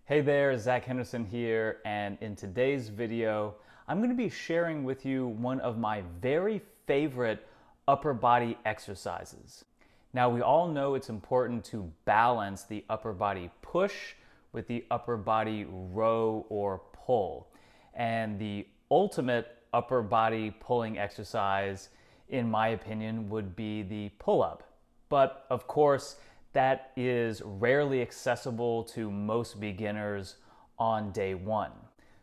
Hey there, Zach Henderson here, and in today's video, I'm going to be sharing with you one of my very favorite upper body exercises. Now, we all know it's important to balance the upper body push with the upper body row or pull. And the ultimate upper body pulling exercise, in my opinion, would be the pull-up. But of course, that is rarely accessible to most beginners on day one.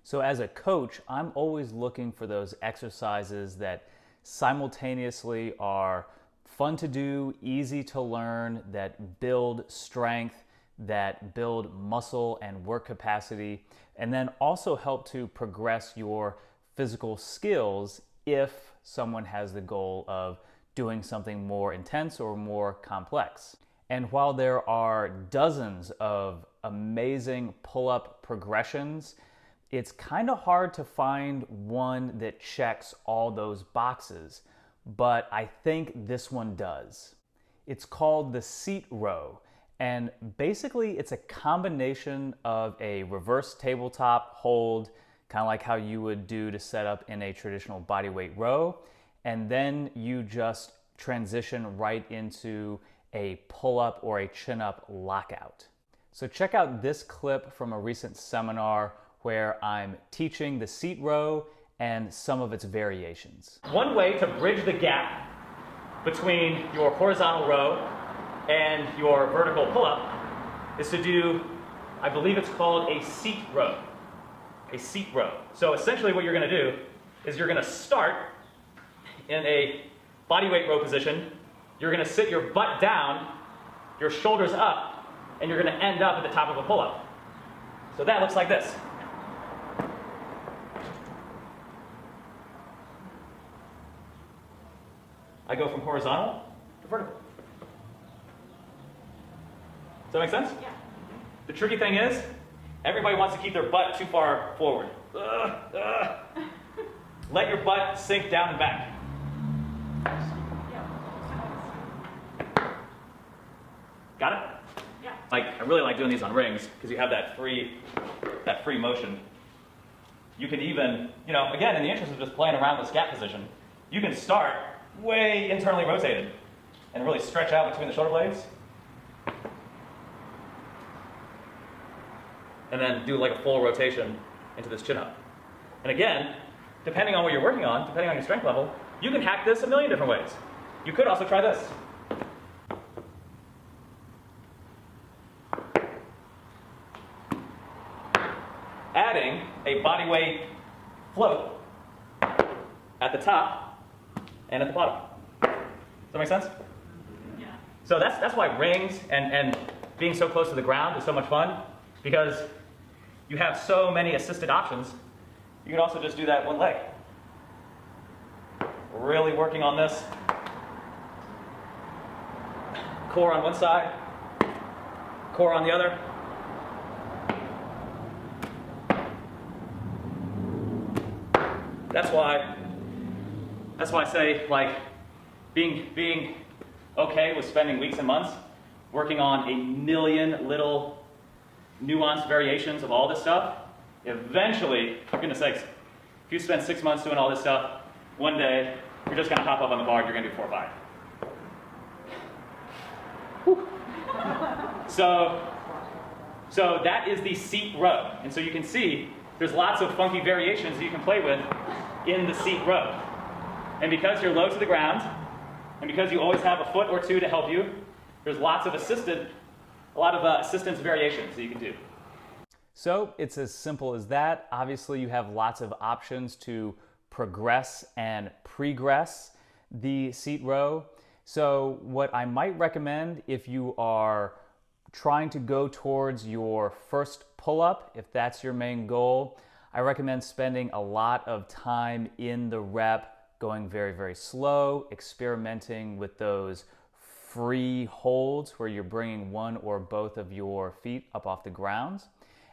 So as a coach, I'm always looking for those exercises that simultaneously are fun to do, easy to learn, that build strength, that build muscle and work capacity, and then also help to progress your physical skills if someone has the goal of doing something more intense or more complex. And while there are dozens of amazing pull-up progressions, it's kind of hard to find one that checks all those boxes, but I think this one does. It's called the seat row, and basically it's a combination of a reverse tabletop hold, kind of like how you would do to set up in a traditional bodyweight row, and then you just transition right into a pull-up or a chin-up lockout. So check out this clip from a recent seminar where I'm teaching the seat row and some of its variations. One way to bridge the gap between your horizontal row and your vertical pull-up is to do, I believe it's called a seat row. A seat row. So essentially what you're going to do is you're going to start in a bodyweight row position. You're going to sit your butt down, your shoulders up, and you're going to end up at the top of a pull-up. So that looks like this. I go from horizontal to vertical. Does that make sense? Yeah. The tricky thing is, everybody wants to keep their butt too far forward. Let your butt sink down and back. Got it? Yeah. I really like doing these on rings because you have that free motion. You can even, again, in the interest of just playing around with scat position, you can start way internally rotated and really stretch out between the shoulder blades. And then do like a full rotation into this chin up. And again, depending on what you're working on, depending on your strength level, you can hack this a million different ways. You could also try this. Adding a bodyweight float at the top and at the bottom. Does that make sense? Yeah. So that's why rings and being so close to the ground is so much fun, because you have so many assisted options. You can also just do that one leg. Really working on this. Core on one side, core on the other. That's why I say, being okay with spending weeks and months working on a million little nuanced variations of all this stuff. Eventually, for goodness sakes, if you spend 6 months doing all this stuff, one day you're just going to hop up on the bar and you're going to do 4 or 5. Whew. So that is the seat row, and so you can see there's lots of funky variations that you can play with in the seat row. And because you're low to the ground, and because you always have a foot or two to help you, there's lots of assistance variations that you can do. So it's as simple as that. Obviously, you have lots of options to progress and pregress the seat row. So what I might recommend if you are trying to go towards your first pull-up, if that's your main goal, I recommend spending a lot of time in the rep, going very, very slow, experimenting with those free holds where you're bringing one or both of your feet up off the ground.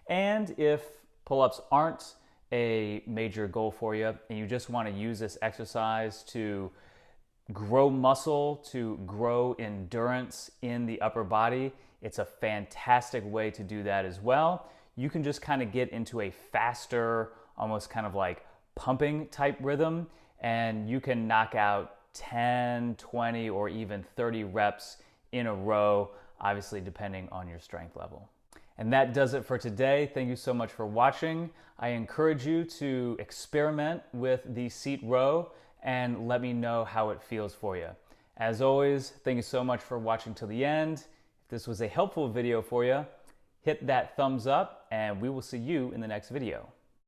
And if pull-ups aren't a major goal for you and you just want to use this exercise to grow muscle, to grow endurance in the upper body, it's a fantastic way to do that as well. you can just kind of get into a faster, almost kind of like pumping type rhythm, and you can knock out 10, 20, or even 30 reps in a row, obviously depending on your strength level. And that does it for today. Thank you so much for watching. I encourage you to experiment with the seat row and let me know how it feels for you. As always, thank you so much for watching till the end. If this was a helpful video for you, hit that thumbs up and we will see you in the next video.